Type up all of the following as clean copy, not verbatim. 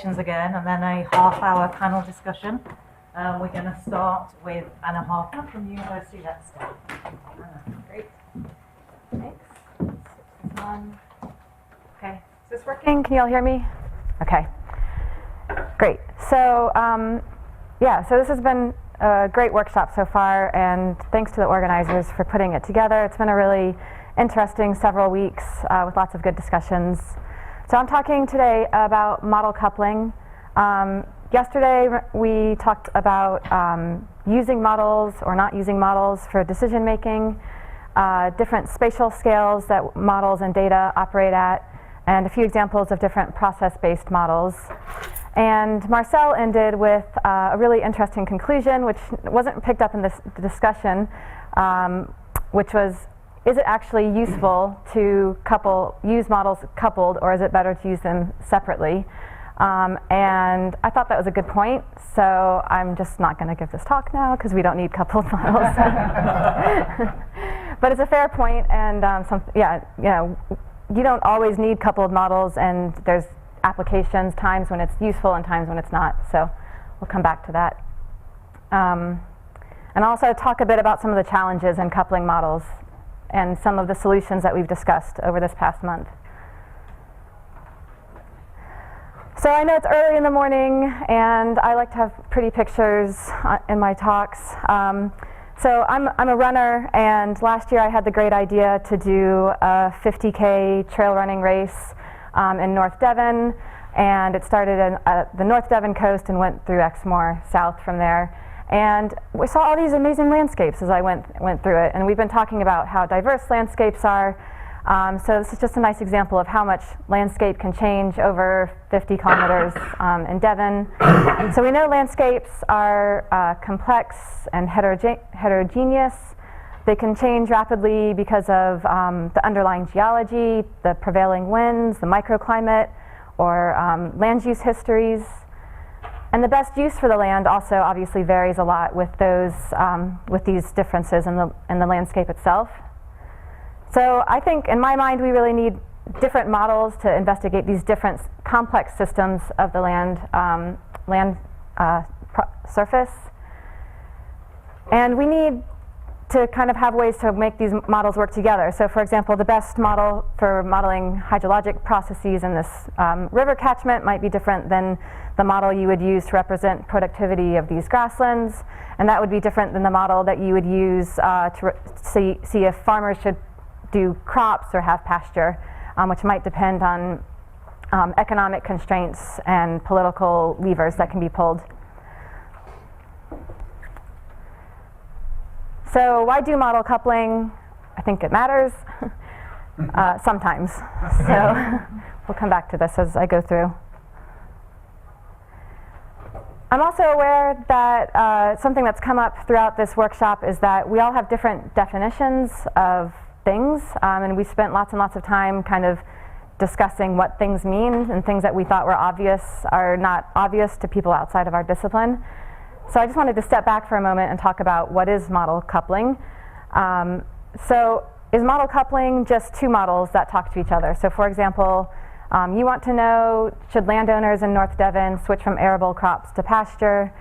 Again, and then a half-hour panel discussion. We're going to start with Anna Harper from the University of Exeter. Anna, great. Thanks. Okay, is this working? Can you all hear me? Okay, great. So, so this has been a great workshop so far, and thanks to the organizers for putting it together. It's been a really interesting several weeks with lots of good discussions. So I'm talking today about model coupling. Yesterday we talked about using models or not using models for decision making, different spatial scales that models and data operate at, and a few examples of different process-based models. And Marcel ended with a really interesting conclusion, which wasn't picked up in this discussion, which was, is it actually useful to use models coupled, or is it better to use them separately? And I thought that was a good point, so I'm just not going to give this talk now because we don't need coupled models. But it's a fair point, and you don't always need coupled models, and there's applications, times when it's useful and times when it's not. So we'll come back to that. And also talk a bit about some of the challenges in coupling models and some of the solutions that we've discussed over this past month. So I know it's early in the morning, and I like to have pretty pictures in my talks. So I'm a runner, and last year I had the great idea to do a 50K trail running race in North Devon, and it started at the North Devon coast and went through Exmoor south from there. And we saw all these amazing landscapes as I went through it, and we've been talking about how diverse landscapes are. So this is just a nice example of how much landscape can change over 50 kilometers in Devon. So we know landscapes are complex and heterogeneous. They can change rapidly because of the underlying geology, the prevailing winds, the microclimate, or land use histories. And the best use for the land also obviously varies a lot with these differences in the landscape itself. So I think, in my mind, we really need different models to investigate these different complex systems of the land surface. And we need to kind of have ways to make these models work together. So for example, the best model for modeling hydrologic processes in this river catchment might be different than the model you would use to represent productivity of these grasslands, and that would be different than the model that you would use to see if farmers should do crops or have pasture, which might depend on economic constraints and political levers that can be pulled. So why do model coupling? I think it matters sometimes. So we'll come back to this as I go through. I'm also aware that something that's come up throughout this workshop is that we all have different definitions of things, and we spent lots and lots of time kind of discussing what things mean, and things that we thought were obvious are not obvious to people outside of our discipline. So I just wanted to step back for a moment and talk about what is model coupling. So is model coupling just two models that talk to each other? So for example, you want to know, should landowners in North Devon switch from arable crops to pasture?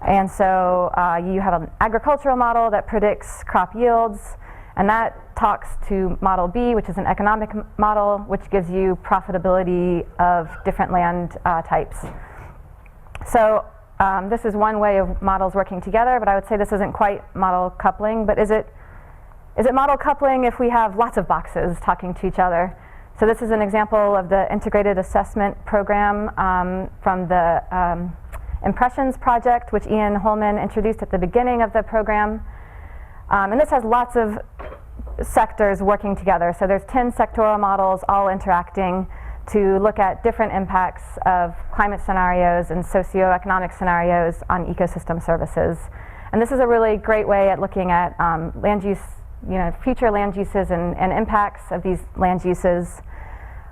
And so you have an agricultural model that predicts crop yields, and that talks to model B, which is an economic model, which gives you profitability of different land types. So this is one way of models working together, but I would say this isn't quite model coupling. But is it model coupling if we have lots of boxes talking to each other? So this is an example of the integrated assessment program from the Impressions project, which Ian Holman introduced at the beginning of the program. And this has lots of sectors working together. So there's 10 sectoral models all interacting to look at different impacts of climate scenarios and socioeconomic scenarios on ecosystem services. And this is a really great way at looking at land use, future land uses and impacts of these land uses.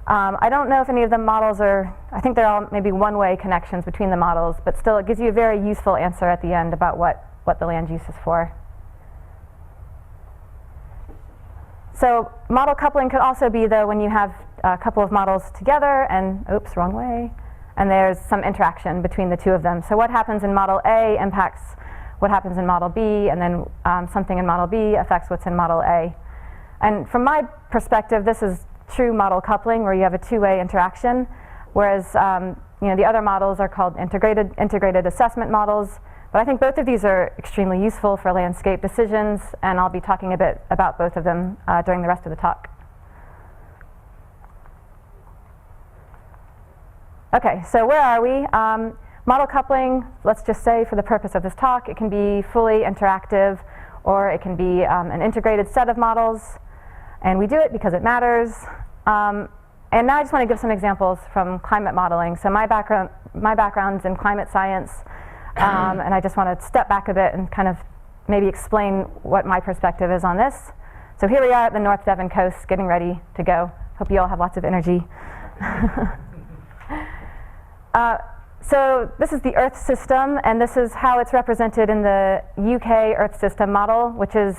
I don't know if any of the models I think they're all maybe one-way connections between the models, but still it gives you a very useful answer at the end about what the land use is for. So model coupling could also be, though, when you have a couple of models together and, oops, wrong way. and there's some interaction between the two of them. So what happens in model A impacts what happens in model B, and then something in model B affects what's in model A. And from my perspective, this is true model coupling, where you have a two-way interaction, whereas the other models are called integrated assessment models. But I think both of these are extremely useful for landscape decisions, and I'll be talking a bit about both of them during the rest of the talk. Okay, so where are we? Model coupling, let's just say for the purpose of this talk, it can be fully interactive, or it can be an integrated set of models, and we do it because it matters. And now I just want to give some examples from climate modeling. So my background's in climate science, and I just want to step back a bit and kind of maybe explain what my perspective is on this. So here we are at the North Devon coast, getting ready to go. Hope you all have lots of energy. So this is the Earth system, and this is how it's represented in the UK Earth system model, which is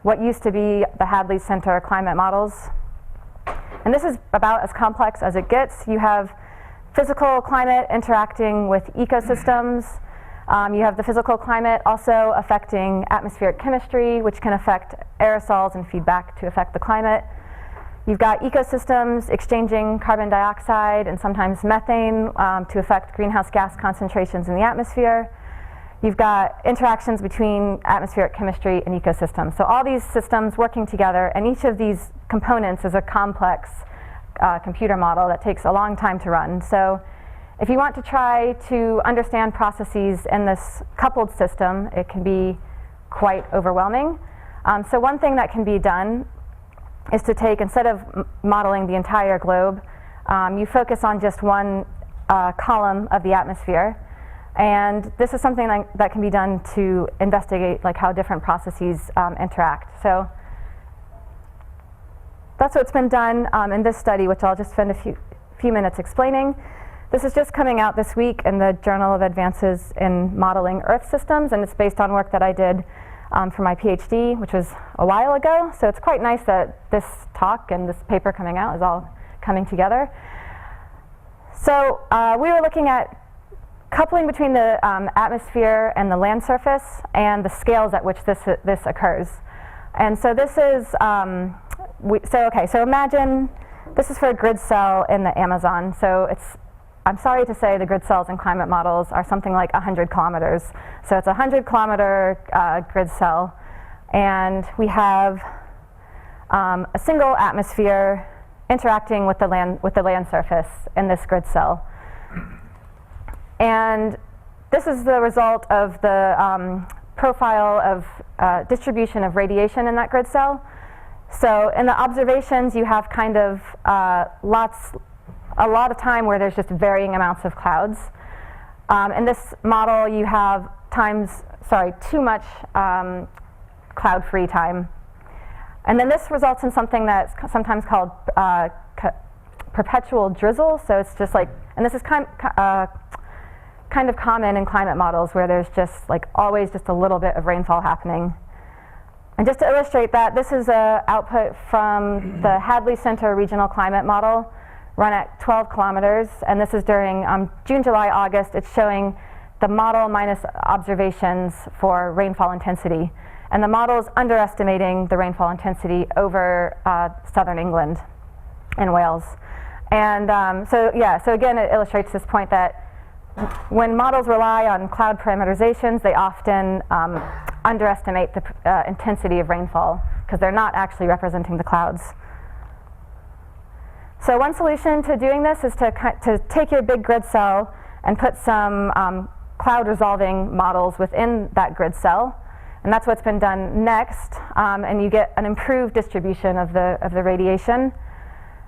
what used to be the Hadley Center climate models. And this is about as complex as it gets. You have physical climate interacting with ecosystems. You have the physical climate also affecting atmospheric chemistry, which can affect aerosols and feedback to affect the climate. You've got ecosystems exchanging carbon dioxide and sometimes methane to affect greenhouse gas concentrations in the atmosphere. You've got interactions between atmospheric chemistry and ecosystems. So all these systems working together, and each of these components is a complex computer model that takes a long time to run. So if you want to try to understand processes in this coupled system, it can be quite overwhelming. So one thing that can be done is to take, instead of modeling the entire globe, you focus on just one column of the atmosphere. And this is something that can be done to investigate how different processes interact. So that's what's been done in this study, which I'll just spend a few minutes explaining. This is just coming out this week in the Journal of Advances in Modeling Earth Systems, and it's based on work that I did for my PhD, which was a while ago. So it's quite nice that this talk and this paper coming out is all coming together. So we were looking at coupling between the atmosphere and the land surface and the scales at which this occurs. And so this is, so imagine this is for a grid cell in the Amazon. So I'm sorry to say the grid cells in climate models are something like 100 kilometers. So it's a 100-kilometer grid cell, and we have a single atmosphere interacting with the land surface in this grid cell. And this is the result of the profile of distribution of radiation in that grid cell. So in the observations, you have kind of a lot of time where there's just varying amounts of clouds. In this model, you have too much cloud-free time. And then this results in something that's sometimes called perpetual drizzle. So it's just and this is kind of common in climate models, where there's just always just a little bit of rainfall happening. And just to illustrate that, this is an output from the Hadley Center Regional Climate Model, run at 12 kilometers, and this is during June, July, August. It's showing the model minus observations for rainfall intensity. And the model is underestimating the rainfall intensity over southern England and Wales. And so again, it illustrates this point that when models rely on cloud parameterizations, they often underestimate the intensity of rainfall because they're not actually representing the clouds. So one solution to doing this is to take your big grid cell and put some cloud resolving models within that grid cell. And that's what's been done next. And you get an improved distribution of the radiation.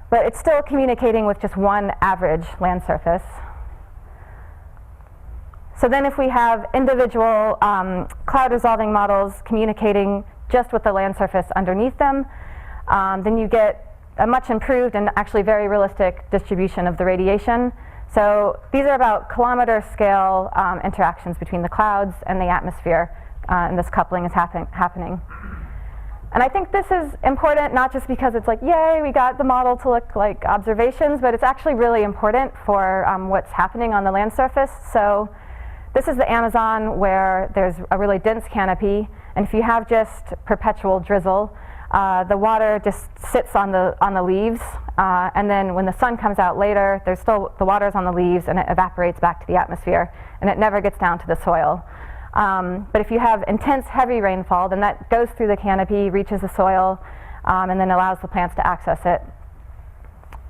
But it's still communicating with just one average land surface. So then if we have individual cloud resolving models communicating just with the land surface underneath them, then you get a much improved and actually very realistic distribution of the radiation. So these are about kilometer scale interactions between the clouds and the atmosphere, and this coupling is happening. And I think this is important not just because it's like, yay, we got the model to look like observations, but it's actually really important for what's happening on the land surface. So this is the Amazon, where there's a really dense canopy, and if you have just perpetual drizzle, the water just sits on the leaves, and then when the sun comes out later, there's still the water's on the leaves, and it evaporates back to the atmosphere, and it never gets down to the soil. But if you have intense heavy rainfall, then that goes through the canopy, reaches the soil, and then allows the plants to access it.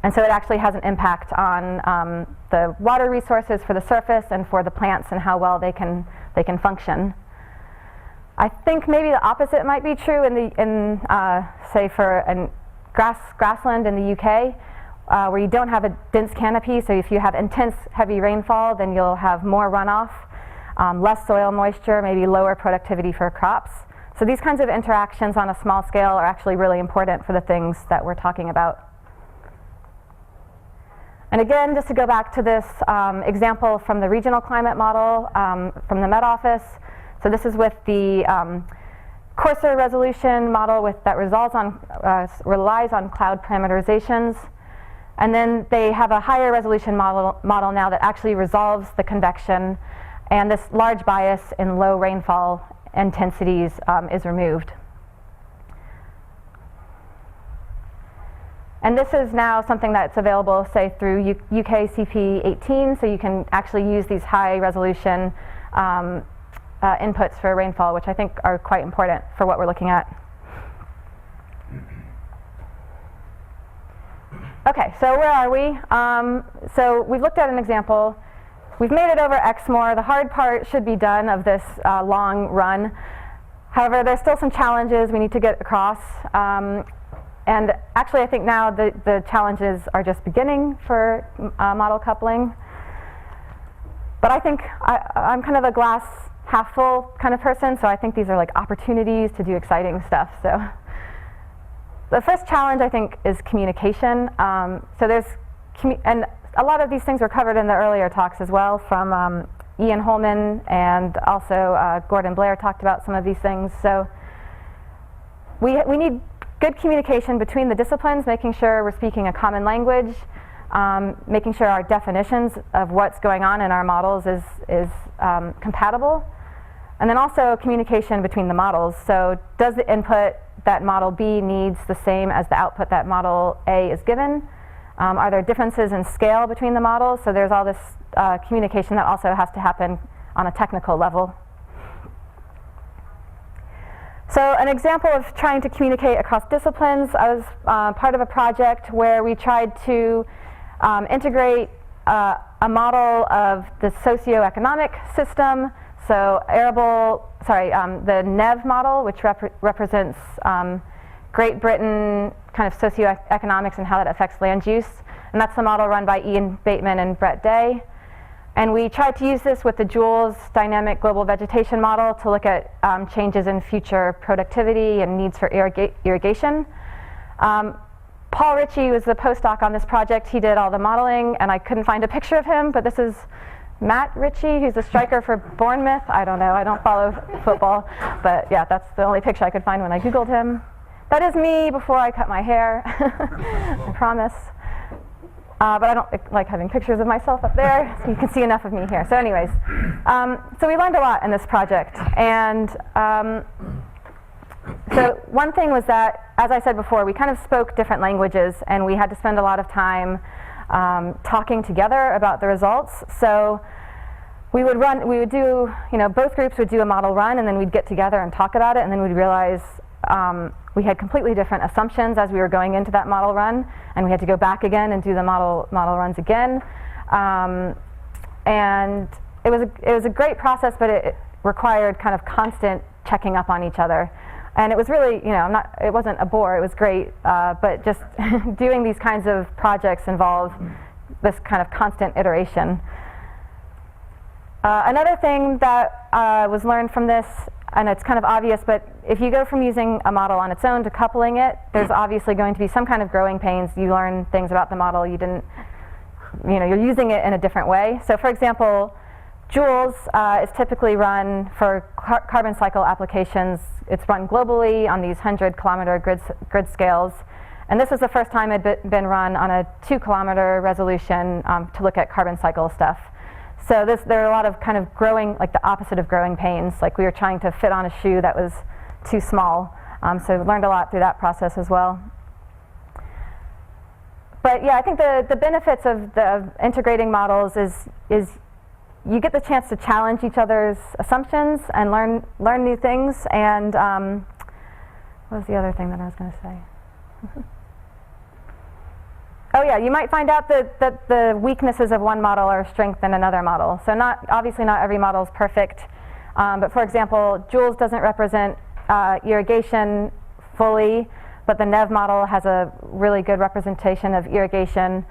And so it actually has an impact on the water resources for the surface and for the plants and how well they can function. I think maybe the opposite might be true in say for a grassland in the UK, where you don't have a dense canopy. So if you have intense heavy rainfall, then you'll have more runoff, less soil moisture, maybe lower productivity for crops. So these kinds of interactions on a small scale are actually really important for the things that we're talking about. And again, just to go back to this example from the regional climate model from the Met Office. So this is with the coarser resolution model that relies on cloud parameterizations. And then they have a higher resolution model now that actually resolves the convection, and this large bias in low rainfall intensities is removed. And this is now something that's available, say, through UK CP 18, so you can actually use these high resolution inputs for rainfall, which I think are quite important for what we're looking at. Okay, so where are we? So we've looked at an example. We've made it over Exmoor. The hard part should be done of this long run. However, there's still some challenges we need to get across. And actually, I think now the challenges are just beginning for model coupling. But I think I'm kind of a glass half full kind of person, so I think these are like opportunities to do exciting stuff. So the first challenge, I think, is communication. So there's, and a lot of these things were covered in the earlier talks as well from Ian Holman, and also Gordon Blair talked about some of these things. So we need good communication between the disciplines, making sure we're speaking a common language, making sure our definitions of what's going on in our models is compatible, and then also communication between the models. So does the input that model B needs the same as the output that model A is given? Are there differences in scale between the models? So there's all this communication that also has to happen on a technical level. So an example of trying to communicate across disciplines, I was part of a project where we tried to integrate a model of the socioeconomic system. So the NEV model, which represents Great Britain kind of socioeconomics and how that affects land use. And that's the model run by Ian Bateman and Brett Day. And we tried to use this with the Joules dynamic global vegetation model to look at changes in future productivity and needs for irrigation. Paul Ritchie was the postdoc on this project. He did all the modeling, and I couldn't find a picture of him, but this is Matt Ritchie, who's a striker for Bournemouth. I don't know, I don't follow football, but yeah, that's the only picture I could find when I Googled him. That is me before I cut my hair, I promise. But I don't like having pictures of myself up there, so you can see enough of me here. So anyways, so we learned a lot in this project. And so one thing was that, as I said before, we kind of spoke different languages, and we had to spend a lot of time talking together about the results. So we would do, both groups would do a model run, and then we'd get together and talk about it, and then we'd realize we had completely different assumptions as we were going into that model run, and we had to go back again and do the model runs again. And it was a great process, but it required kind of constant checking up on each other. And it was really, it wasn't a bore, it was great, but just doing these kinds of projects involve this kind of constant iteration. Another thing that was learned from this, and it's kind of obvious, but if you go from using a model on its own to coupling it, there's obviously going to be some kind of growing pains. You learn things about the model you didn't, you're using it in a different way. So for example, Joules is typically run for carbon cycle applications. It's run globally on these 100-kilometer grid scales. And this was the first time it had been run on a 2-kilometer resolution to look at carbon cycle stuff. So there are a lot of kind of growing, like the opposite of growing pains. Like we were trying to fit on a shoe that was too small. So learned a lot through that process as well. But yeah, I think the benefits of integrating models is you get the chance to challenge each other's assumptions and learn new things. And what was the other thing that I was going to say? Oh yeah, you might find out that the weaknesses of one model are a strength in another model. So obviously not every model is perfect. But for example, Joules doesn't represent irrigation fully, but the NEV model has a really good representation of irrigation.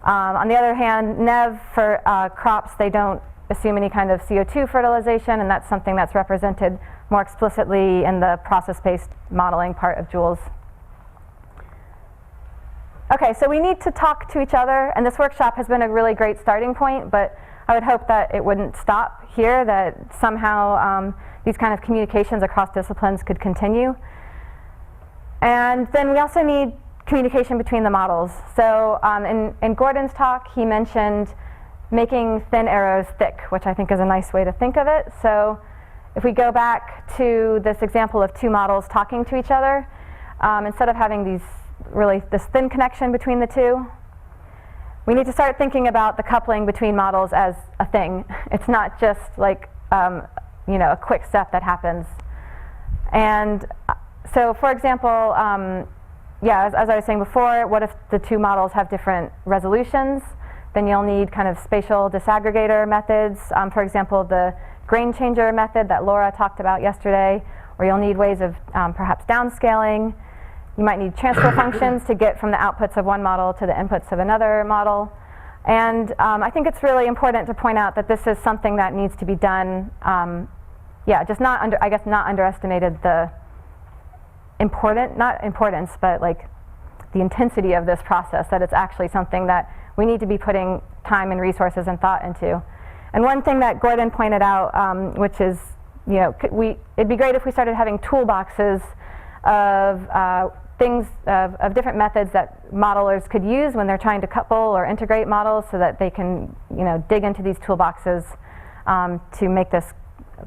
On the other hand, NEV for crops, they don't assume any kind of CO2 fertilization, and that's something that's represented more explicitly in the process-based modeling part of Joules. Okay, so we need to talk to each other, and this workshop has been a really great starting point, but I would hope that it wouldn't stop here, that somehow these kind of communications across disciplines could continue. And then we also need communication between the models. So in Gordon's talk, he mentioned making thin arrows thick, which I think is a nice way to think of it. So if we go back to this example of two models talking to each other, instead of having this thin connection between the two, we need to start thinking about the coupling between models as a thing. It's not just like a quick step that happens. And so, for example, as I was saying before, what if the two models have different resolutions? Then you'll need kind of spatial disaggregator methods. For example, the grain changer method that Laura talked about yesterday, or you'll need ways of perhaps downscaling. You might need transfer functions to get from the outputs of one model to the inputs of another model. And I think it's really important to point out that this is something that needs to be done, just not underestimated the but like the intensity of this process, that it's actually something that we need to be putting time and resources and thought into. And one thing that Gordon pointed out, which is, it'd be great if we started having toolboxes of things, of different methods that modelers could use when they're trying to couple or integrate models, so that they can, dig into these toolboxes to make this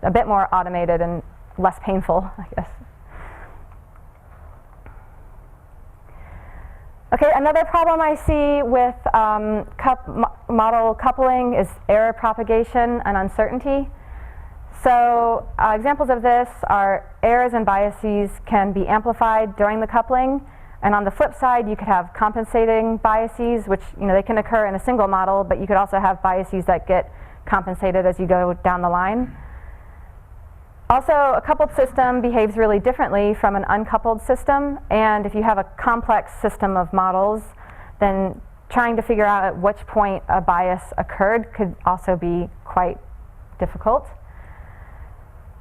a bit more automated and less painful, I guess. Okay, another problem I see with model coupling is error propagation and uncertainty. So examples of this are errors and biases can be amplified during the coupling, and on the flip side you could have compensating biases, which they can occur in a single model, but you could also have biases that get compensated as you go down the line. Also, a coupled system behaves really differently from an uncoupled system, and if you have a complex system of models, then trying to figure out at which point a bias occurred could also be quite difficult.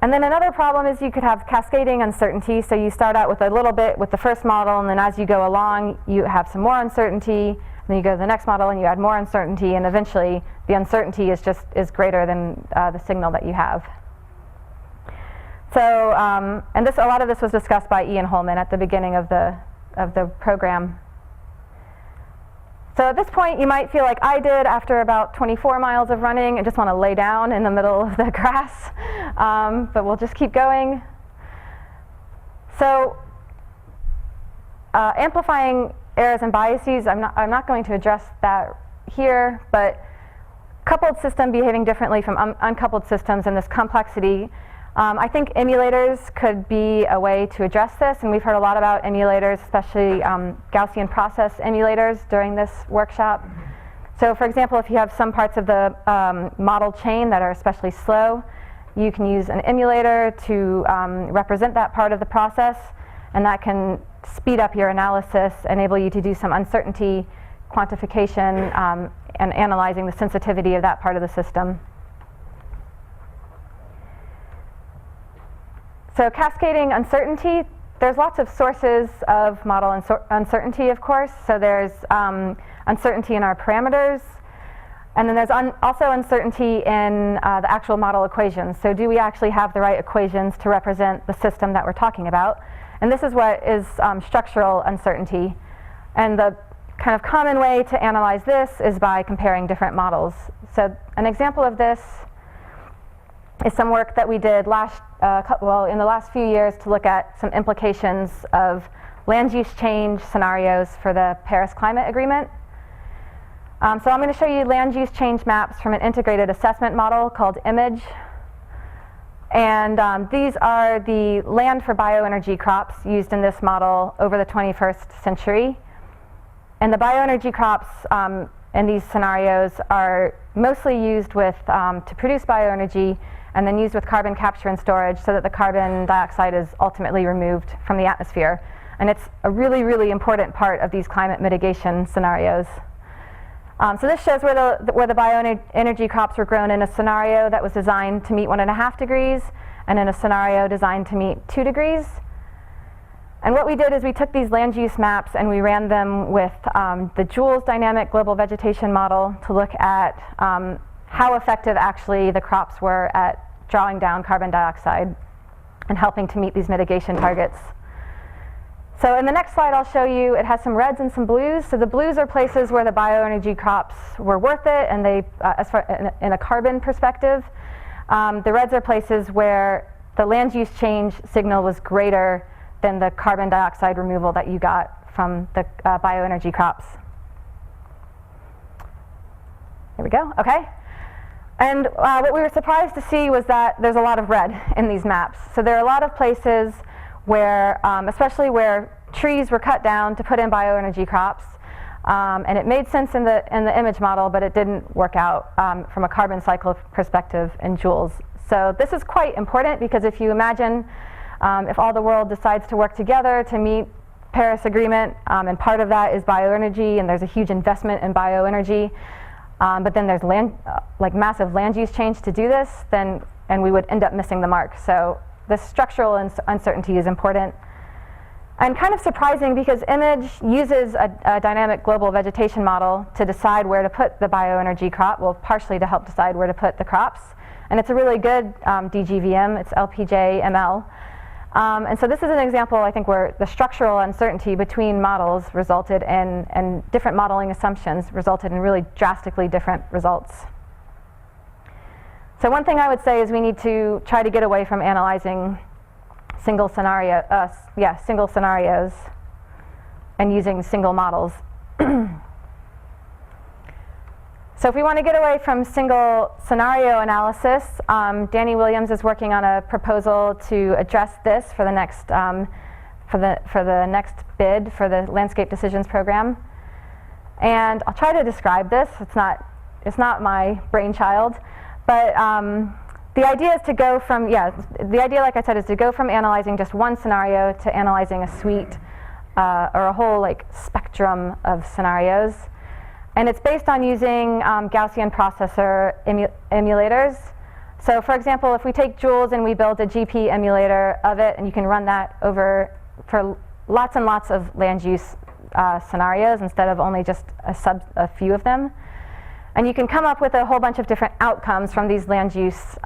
And then another problem is you could have cascading uncertainty, so you start out with a little bit with the first model, and then as you go along you have some more uncertainty, and then you go to the next model and you add more uncertainty, and eventually the uncertainty is greater than the signal that you have. So, and a lot of this was discussed by Ian Holman at the beginning of the program. So at this point, you might feel like I did after about 24 miles of running and just want to lay down in the middle of the grass, but we'll just keep going. So, amplifying errors and biases, I'm not going to address that here, but coupled system behaving differently from uncoupled systems and this complexity. I think emulators could be a way to address this, and we've heard a lot about emulators, especially Gaussian process emulators during this workshop. So for example, if you have some parts of the model chain that are especially slow, you can use an emulator to represent that part of the process, and that can speed up your analysis, enable you to do some uncertainty quantification and analyzing the sensitivity of that part of the system. So cascading uncertainty, there's lots of sources of model uncertainty, of course. So there's uncertainty in our parameters. And then there's also uncertainty in the actual model equations. So do we actually have the right equations to represent the system that we're talking about? And this is what is structural uncertainty. And the kind of common way to analyze this is by comparing different models. So an example of this is some work that we did in the last few years to look at some implications of land use change scenarios for the Paris Climate Agreement. So I'm going to show you land use change maps from an integrated assessment model called IMAGE. And these are the land for bioenergy crops used in this model over the 21st century. And the bioenergy crops in these scenarios are mostly used to produce bioenergy and then used with carbon capture and storage so that the carbon dioxide is ultimately removed from the atmosphere. And it's a really, really important part of these climate mitigation scenarios. So this shows where the bioenergy crops were grown in a scenario that was designed to meet 1.5 degrees and in a scenario designed to meet 2 degrees. And what we did is we took these land use maps and we ran them with the Joules dynamic global vegetation model to look at how effective actually the crops were at drawing down carbon dioxide and helping to meet these mitigation targets. So in the next slide I'll show you, it has some reds and some blues. So the blues are places where the bioenergy crops were worth it and they, in a carbon perspective. The reds are places where the land use change signal was greater than the carbon dioxide removal that you got from the bioenergy crops. There we go, okay. And what we were surprised to see was that there's a lot of red in these maps. So there are a lot of places where, especially where trees were cut down to put in bioenergy crops, and it made sense in the image model, but it didn't work out from a carbon cycle perspective in joules. So this is quite important because if you imagine if all the world decides to work together to meet Paris Agreement, and part of that is bioenergy, and there's a huge investment in bioenergy, but then there's massive land use change to do this, and we would end up missing the mark. So the structural uncertainty is important. And kind of surprising because IMAGE uses a dynamic global vegetation model to decide where to put the bioenergy crop, well, partially to help decide where to put the crops. And it's a really good DGVM, it's LPJ-ML. And so this is an example, I think, where the structural uncertainty between models resulted in, and different modeling assumptions resulted in really drastically different results. So one thing I would say is we need to try to get away from analyzing single scenarios and using single models. So if we want to get away from single scenario analysis, Danny Williams is working on a proposal to address this for the next next bid for the Landscape Decisions program. And I'll try to describe this. It's not my brainchild, but the idea is to go from the idea, like I said, is to go from analyzing just one scenario to analyzing a suite or a whole spectrum of scenarios. And it's based on using Gaussian processor emulators. So for example, if we take Joules and we build a GP emulator of it, and you can run that over for lots and lots of land use scenarios instead of only just a few of them. And you can come up with a whole bunch of different outcomes from these land use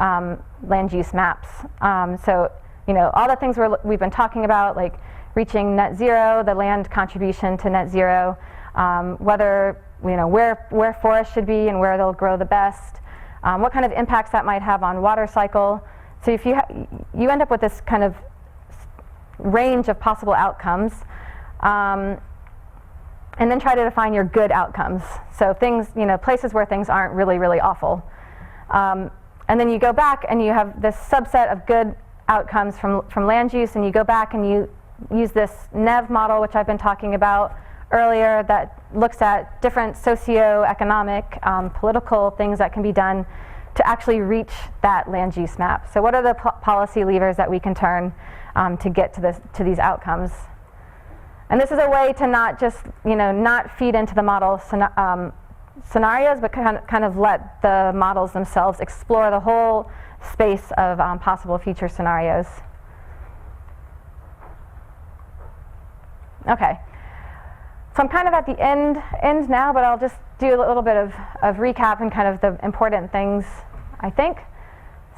maps. So all the things we've been talking about, like reaching net zero, the land contribution to net zero, whether where forests should be and where they'll grow the best, what kind of impacts that might have on water cycle. So if you end up with this kind of range of possible outcomes, and then try to define your good outcomes. So things, places where things aren't really, really awful. And then you go back and you have this subset of good outcomes from land use, and you go back and you use this NEV model, which I've been talking about earlier, that looks at different socioeconomic, political things that can be done to actually reach that land use map. So what are the policy levers that we can turn to get to these outcomes? And this is a way to not just, not feed into the model scenarios, but kind of let the models themselves explore the whole space of possible future scenarios. Okay. So I'm kind of at the end now, but I'll just do a little bit of recap and kind of the important things, I think.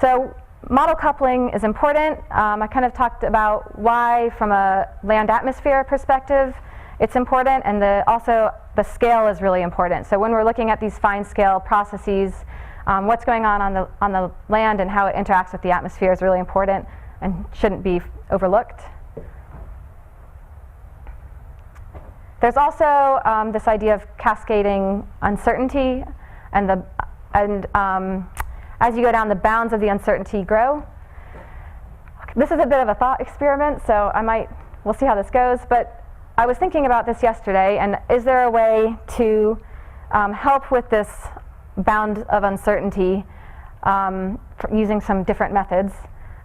So model coupling is important. I kind of talked about why, from a land-atmosphere perspective, it's important, and also the scale is really important. So when we're looking at these fine-scale processes, what's going on the land and how it interacts with the atmosphere is really important and shouldn't be overlooked. There's also this idea of cascading uncertainty, and as you go down, the bounds of the uncertainty grow. This is a bit of a thought experiment, so we'll see how this goes. But I was thinking about this yesterday, and is there a way to help with this bound of uncertainty using some different methods?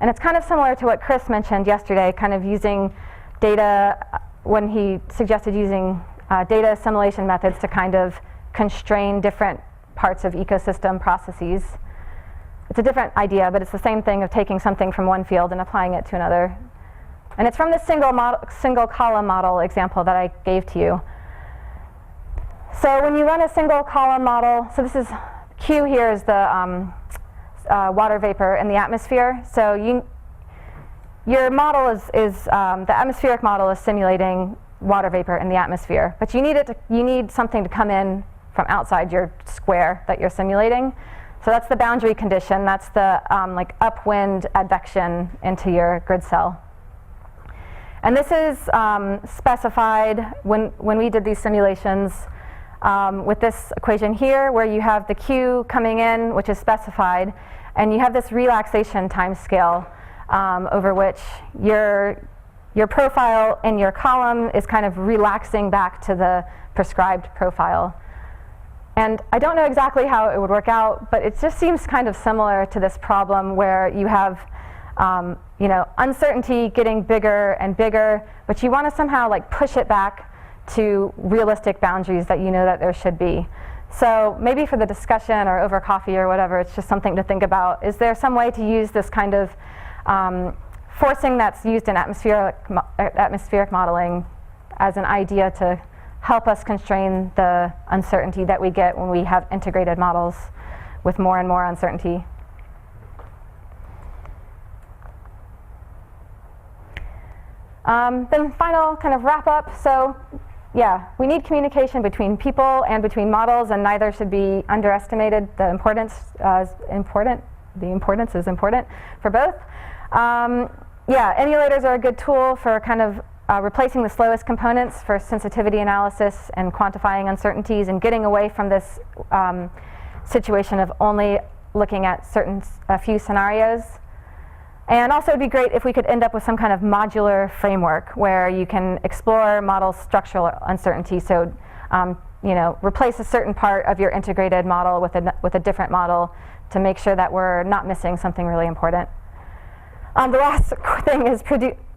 And it's kind of similar to what Chris mentioned yesterday, kind of using data, when he suggested using data assimilation methods to kind of constrain different parts of ecosystem processes. It's a different idea, but it's the same thing of taking something from one field and applying it to another. And it's from this single column model example that I gave to you. So when you run a single column model, so this is Q here is the water vapor in the atmosphere. So your model is the atmospheric model is simulating water vapor in the atmosphere, but you need something to come in from outside your square that you're simulating. So that's the boundary condition. That's the like upwind advection into your grid cell. And this is specified when we did these simulations with this equation here, where you have the Q coming in, which is specified, and you have this relaxation time scale over which your profile in your column is kind of relaxing back to the prescribed profile. And I don't know exactly how it would work out, but it just seems kind of similar to this problem where you have uncertainty getting bigger and bigger, but you want to somehow like push it back to realistic boundaries that you know that there should be. So maybe for the discussion or over coffee or whatever, it's just something to think about. Is there some way to use this kind of forcing that's used in atmospheric modeling as an idea to help us constrain the uncertainty that we get when we have integrated models with more and more uncertainty? Then final kind of wrap up. So yeah, we need communication between people and between models, and neither should be underestimated. The importance is important. The importance is important for both. Yeah, emulators are a good tool for kind of replacing the slowest components for sensitivity analysis and quantifying uncertainties and getting away from this situation of only looking at a few scenarios. And also it'd be great if we could end up with some kind of modular framework where you can explore model structural uncertainty. So replace a certain part of your integrated model with a different model to make sure that we're not missing something really important. The last thing is,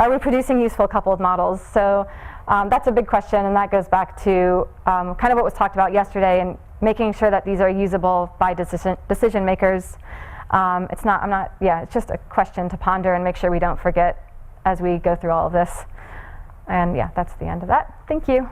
are we producing useful coupled models? So that's a big question, and that goes back to kind of what was talked about yesterday, and making sure that these are usable by decision makers. It's just a question to ponder and make sure we don't forget as we go through all of this. And yeah, that's the end of that. Thank you.